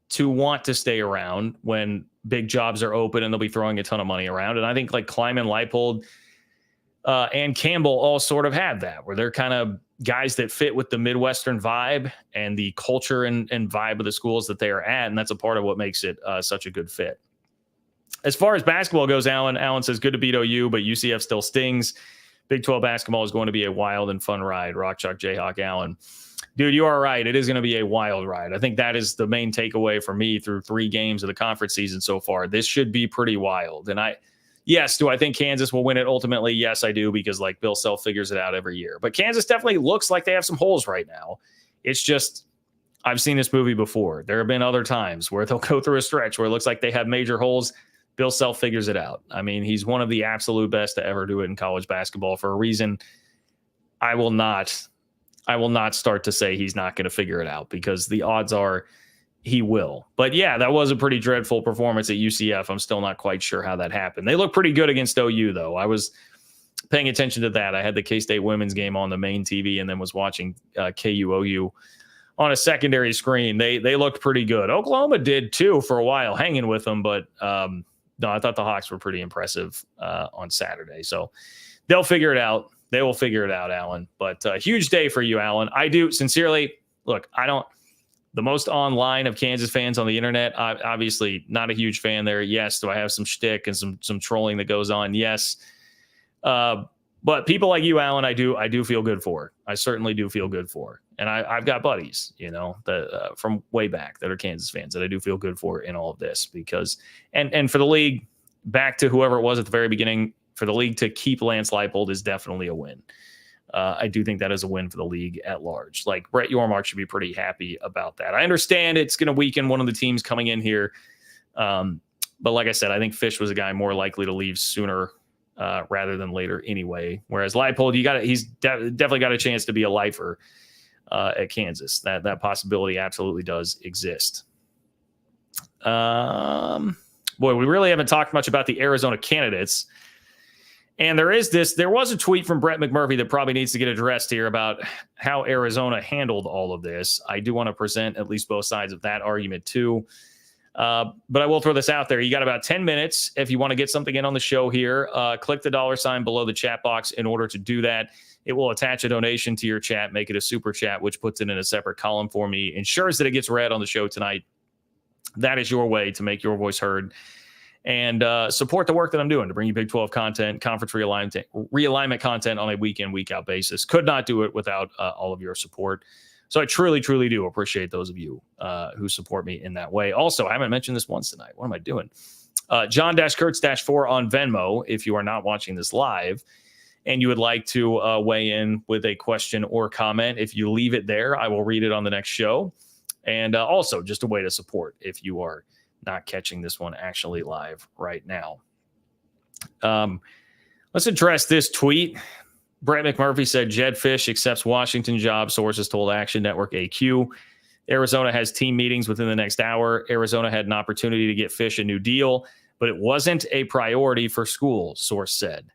to want to stay around when big jobs are open and they'll be throwing a ton of money around. And I think like Klieman, Leipold, and Campbell all sort of have that, where they're kind of guys that fit with the Midwestern vibe and the culture and vibe of the schools that they are at. And that's a part of what makes it such a good fit. As far as basketball goes, Alan says, good to beat OU, but UCF still stings. Big 12 basketball is going to be a wild and fun ride. Rock Chalk Jayhawk Allen. Dude, you are right. It is going to be a wild ride. I think that is the main takeaway for me through 3 games of the conference season so far. This should be pretty wild. And do I think Kansas will win it ultimately? Yes, I do, because like Bill Self figures it out every year. But Kansas definitely looks like they have some holes right now. It's just, I've seen this movie before. There have been other times where they'll go through a stretch where it looks like they have major holes. Bill Self figures it out. I mean, he's one of the absolute best to ever do it in college basketball for a reason. I will not start to say he's not going to figure it out, because the odds are he will. But yeah, that was a pretty dreadful performance at UCF. I'm still not quite sure how that happened. They look pretty good against OU, though. I was paying attention to that. I had the K-State women's game on the main TV and then was watching KU-OU on a secondary screen. They looked pretty good. Oklahoma did too for a while, hanging with them. But no, I thought the Hawks were pretty impressive on Saturday. So they'll figure it out. They will figure it out, Alan. But a huge day for you, Alan. I do sincerely look. The most online of Kansas fans on the internet. Obviously, not a huge fan there. Yes, do I have some shtick and some trolling that goes on? Yes, but people like you, Alan, I do feel good for. I certainly do feel good for. And I've got buddies, you know, that from way back that are Kansas fans that I do feel good for in all of this, because and for the league, back to whoever it was at the very beginning. For the league to keep Lance Leipold is definitely a win. I do think that is a win for the league at large. Like, Brett Yormark should be pretty happy about that. I understand it's going to weaken one of the teams coming in here. But like I said, I think Fisch was a guy more likely to leave sooner rather than later anyway. Whereas Leipold, he's definitely got a chance to be a lifer at Kansas. That possibility absolutely does exist. Boy, we really haven't talked much about the Arizona candidates. And there was a tweet from Brett McMurphy that probably needs to get addressed here about how Arizona handled all of this. I do want to present at least both sides of that argument too. But I will throw this out there. You got about 10 minutes. If you want to get something in on the show here, click the $sign below the chat box in order to do that. It will attach a donation to your chat, make it a super chat, which puts it in a separate column for me, ensures that it gets read on the show tonight. That is your way to make your voice heard and support the work that I'm doing to bring you Big 12 content, conference realignment content on a week in, week out basis. Could not do it without all of your support. So I truly, truly do appreciate those of you who support me in that way. Also, I haven't mentioned this once tonight. What am I doing? John-Kurtz-4 on Venmo, if you are not watching this live and you would like to weigh in with a question or comment, if you leave it there, I will read it on the next show. And also just a way to support if you are not catching this one actually live right now. Let's address this tweet. Brett McMurphy said Jedd Fisch accepts Washington job, sources told Action Network AQ. Arizona has team meetings within the next hour. Arizona had an opportunity to get Fisch a new deal, but it wasn't a priority for school, source said.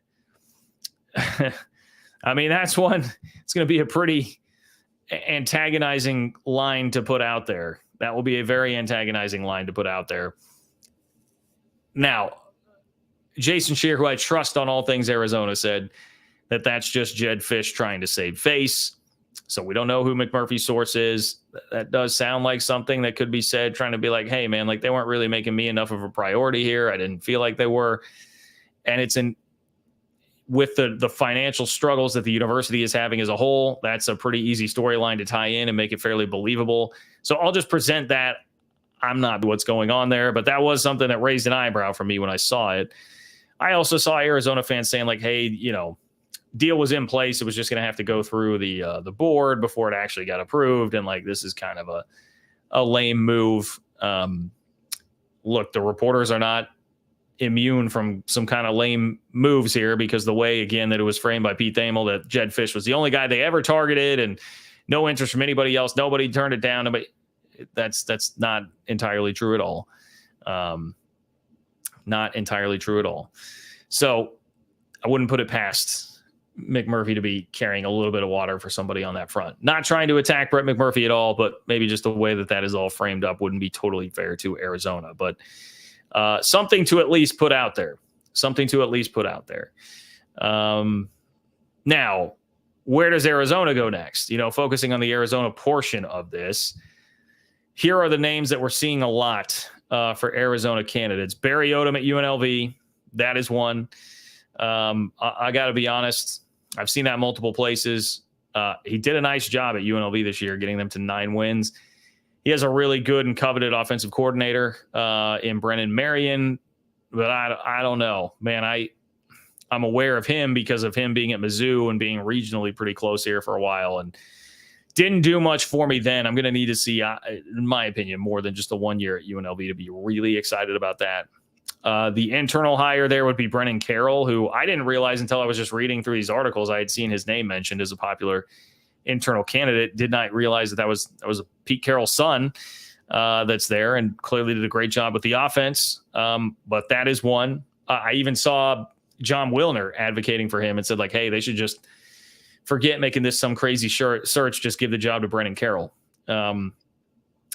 I mean, that's one. It's going to be a pretty antagonizing line to put out there. That will be a very antagonizing line to put out there. Now, Jason Scheer, who I trust on all things Arizona, said that that's just Jedd Fisch trying to save face. So we don't know who McMurphy's source is. That does sound like something that could be said, trying to be like, hey, man, like they weren't really making me enough of a priority here. I didn't feel like they were. And it's with the financial struggles that the university is having as a whole, that's a pretty easy storyline to tie in and make it fairly believable. So I'll just present that. I'm not what's going on there, but that was something that raised an eyebrow for me when I saw it. I also saw Arizona fans saying like, hey, deal was in place. It was just going to have to go through the board before it actually got approved. And like, this is kind of a lame move. Look, the reporters are not immune from some kind of lame moves here, because the way, again, that it was framed by Pete Thamel, that Jedd Fisch was the only guy they ever targeted and no interest from anybody else. Nobody turned it down. But that's not entirely true at all. Not entirely true at all. So I wouldn't put it past McMurphy to be carrying a little bit of water for somebody on that front. Not trying to attack Brett McMurphy at all, but maybe just the way that is all framed up wouldn't be totally fair to Arizona. But something to at least put out there. Now, where does Arizona go next? Focusing on the Arizona portion of this, here are the names that we're seeing a lot for Arizona candidates. Barry Odom at UNLV, that is one. I got to be honest, I've seen that multiple places. He did a nice job at UNLV this year, getting them to 9 wins. He has a really good and coveted offensive coordinator in Brennan Marion, but I don't know, man. I'm aware of him because of him being at Mizzou and being regionally pretty close here for a while, and didn't do much for me then. I'm going to need to see, in my opinion, more than just a 1 year at UNLV to be really excited about that. The internal hire there would be Brennan Carroll, who I didn't realize until I was just reading through these articles. I had seen his name mentioned as a popular internal candidate. Did not realize that was a Pete Carroll's son that's there, and clearly did a great job with the offense. But that is one. I even saw John Wilner advocating for him and said like, hey, they should just forget making this some crazy search. Just give the job to Brennan Carroll.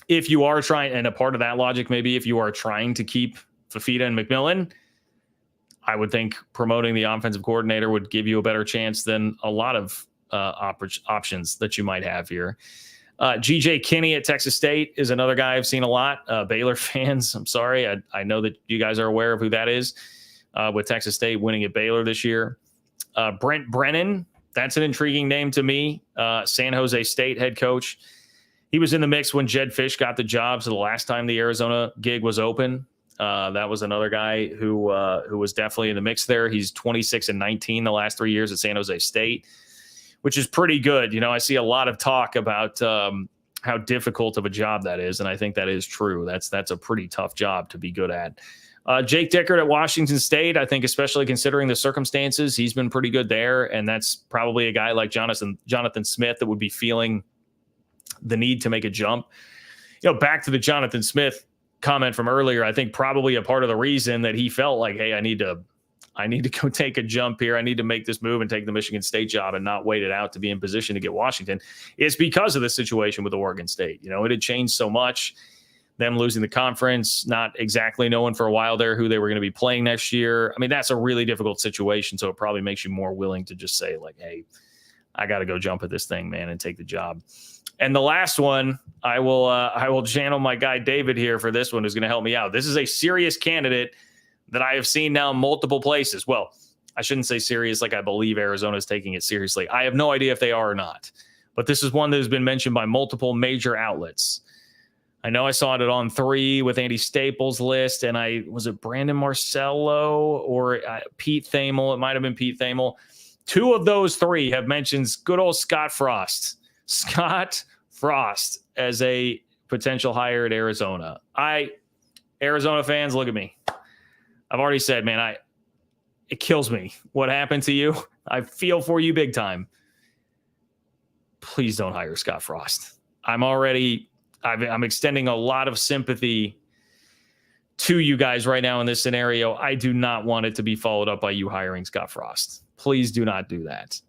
If you are trying, and a part of that logic, maybe if you are trying to keep Fafita and McMillan, I would think promoting the offensive coordinator would give you a better chance than a lot of options that you might have here. GJ Kinney at Texas State is another guy I've seen a lot. Baylor fans, I'm sorry. I know that you guys are aware of who that is, with Texas State winning at Baylor this year. Brent Brennan, that's an intriguing name to me. San Jose State head coach. He was in the mix when Jedd Fisch got the job. So the last time the Arizona gig was open, that was another guy who was definitely in the mix there. He's 26-19 the last 3 years at San Jose State, which is pretty good. I see a lot of talk about how difficult of a job that is, and I think that is true. That's a pretty tough job to be good at. Jake Dickert at Washington State, I think, especially considering the circumstances, he's been pretty good there, and that's probably a guy like Jonathan Smith that would be feeling the need to make a jump. Back to the Jonathan Smith comment from earlier, I think probably a part of the reason that he felt like, hey, I need to go take a jump here. I need to make this move and take the Michigan State job and not wait it out to be in position to get Washington. It's because of the situation with Oregon State. It had changed so much. Them losing the conference, not exactly knowing for a while there who they were going to be playing next year. I mean, that's a really difficult situation. So it probably makes you more willing to just say like, hey, I got to go jump at this thing, man, and take the job. And the last one, I will channel my guy David here for this one, who's going to help me out. This is a serious candidate that I have seen now multiple places. Well, I shouldn't say serious like I believe Arizona is taking it seriously. I have no idea if they are or not. but this is one that has been mentioned by multiple major outlets. I know I saw it at On 3 with Andy Staples' list, and was it Brandon Marcello or Pete Thamel? It might have been Pete Thamel. Two of those three have mentioned good old Scott Frost. Scott Frost as a potential hire at Arizona. Arizona fans, look at me. I've already said, man, it kills me what happened to you. I feel for you big time. Please don't hire Scott Frost. I'm extending a lot of sympathy to you guys right now in this scenario. I do not want it to be followed up by you hiring Scott Frost. Please do not do that.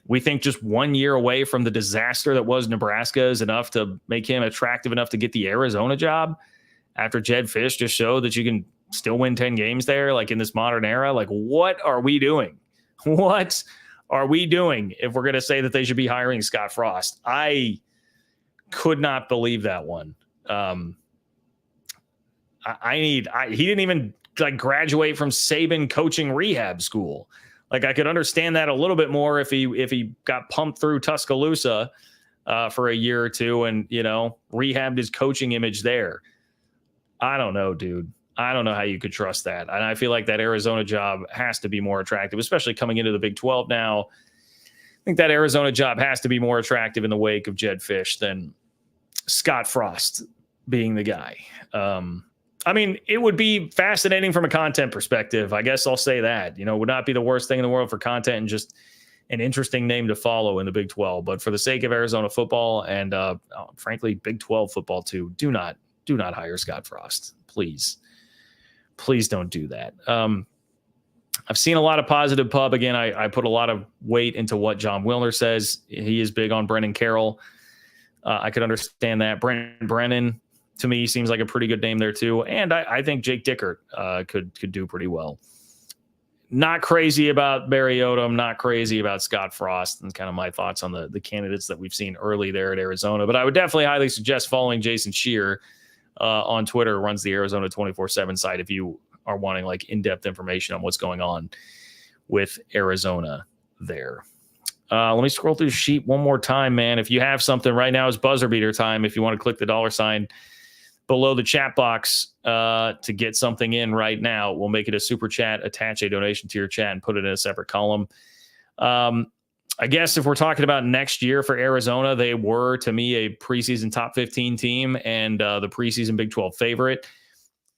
We think just 1 year away from the disaster that was Nebraska is enough to make him attractive enough to get the Arizona job after Jedd Fisch just showed that you can still win 10 games there, like in this modern era. Like, what are we doing? What are we doing if we're going to say that they should be hiring Scott Frost? I could not believe that one. He didn't even like graduate from Saban coaching rehab school. Like, I could understand that a little bit more if he got pumped through Tuscaloosa for a year or two and, rehabbed his coaching image there. I don't know, dude. I don't know how you could trust that. And I feel like that Arizona job has to be more attractive, especially coming into the Big 12 now. I think that Arizona job has to be more attractive in the wake of Jedd Fisch than Scott Frost being the guy. It would be fascinating from a content perspective. I guess I'll say that. It would not be the worst thing in the world for content and just an interesting name to follow in the Big 12. But for the sake of Arizona football and, frankly, Big 12 football too, do not hire Scott Frost. Please don't do that. I've seen a lot of positive pub. Again, I put a lot of weight into what John Wilner says. He is big on Brennan Carroll. I could understand that. Brennan, to me, seems like a pretty good name there too. And I think Jake Dickert could do pretty well. Not crazy about Barry Odom, not crazy about Scott Frost, and kind of my thoughts on the candidates that we've seen early there at Arizona. But I would definitely highly suggest following Jason Scheer on Twitter, runs the Arizona 24/7 site, if you are wanting like in-depth information on what's going on with Arizona there. Let me scroll through the sheet one more time, man. If you have something right now, is buzzer beater time. If you want to click the $ below the chat box to get something in right now, we'll make it a super chat, attach a donation to your chat, and put it in a separate column. I guess if we're talking about next year for Arizona, they were, to me, a preseason top 15 team and the preseason Big 12 favorite.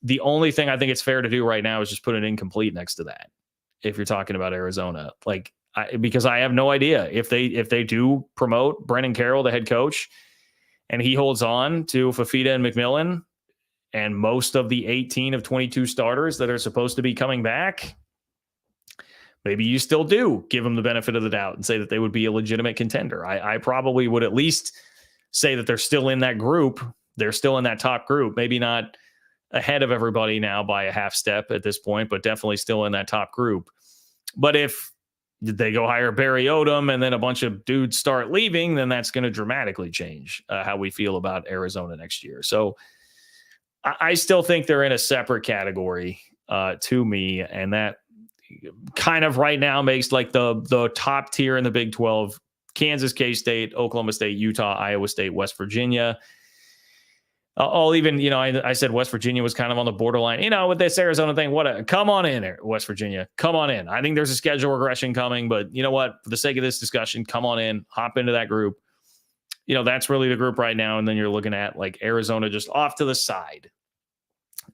The only thing I think it's fair to do right now is just put an incomplete next to that. If you're talking about Arizona, because I have no idea if they do promote Brennan Carroll, the head coach, and he holds on to Fafita and McMillan and most of the 18 of 22 starters that are supposed to be coming back, maybe you still do give them the benefit of the doubt and say that they would be a legitimate contender. I probably would at least say that they're still in that group. They're still in that top group, maybe not ahead of everybody now by a half step at this point, but definitely still in that top group. But if they go hire Barry Odom and then a bunch of dudes start leaving, then that's going to dramatically change how we feel about Arizona next year. So I still think they're in a separate category to me. And that kind of right now makes like the top tier in the Big 12, Kansas, K-State, Oklahoma State, Utah, Iowa State, West Virginia. I'll even, I said West Virginia was kind of on the borderline, with this Arizona thing. Come on in, West Virginia. Come on in. I think there's a schedule regression coming, but you know what? For the sake of this discussion, come on in, hop into that group. That's really the group right now. And then you're looking at like Arizona just off to the side,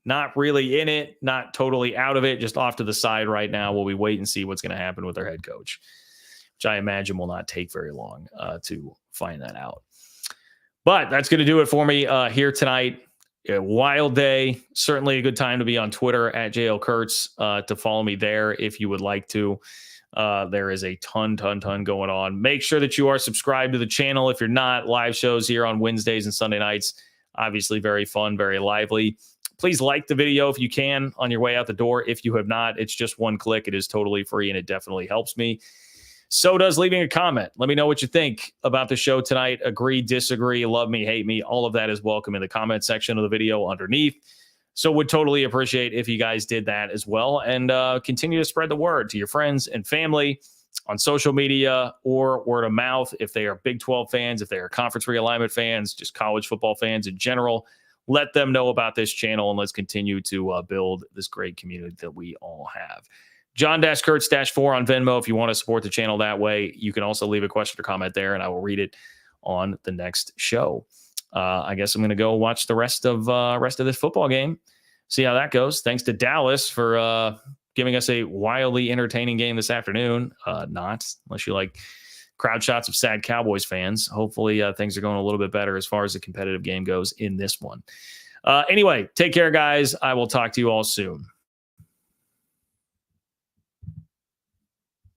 not really in it, not totally out of it, just off to the side right now while we wait and see what's going to happen with their head coach, which I imagine will not take very long to find that out. But that's going to do it for me here tonight. A wild day. Certainly a good time to be on Twitter at JL Kurtz to follow me there if you would like to. There is a ton going on. Make sure that you are subscribed to the channel. If you're not, live shows here on Wednesdays and Sunday nights. Obviously very fun, very lively. Please like the video if you can on your way out the door. If you have not, it's just one click. It is totally free and it definitely helps me. So does leaving a comment. Let me know what you think about the show tonight. Agree, disagree, love me, hate me. All of that is welcome in the comment section of the video underneath. So would totally appreciate if you guys did that as well. And continue to spread the word to your friends and family. on social media or word of mouth. If they are Big 12 fans, if they are conference realignment fans, just college football fans in general, let them know about this channel, and let's continue to build this great community that we all have. John-Kurtz-4 on Venmo if you want to support the channel that way. You can also leave a question or comment there, and I will read it on the next show. I guess I'm going to go watch the rest of this football game, see how that goes. Thanks to Dallas for giving us a wildly entertaining game this afternoon. Not unless you like crowd shots of sad Cowboys fans. Hopefully things are going a little bit better as far as the competitive game goes in this one. Anyway, take care, guys. I will talk to you all soon.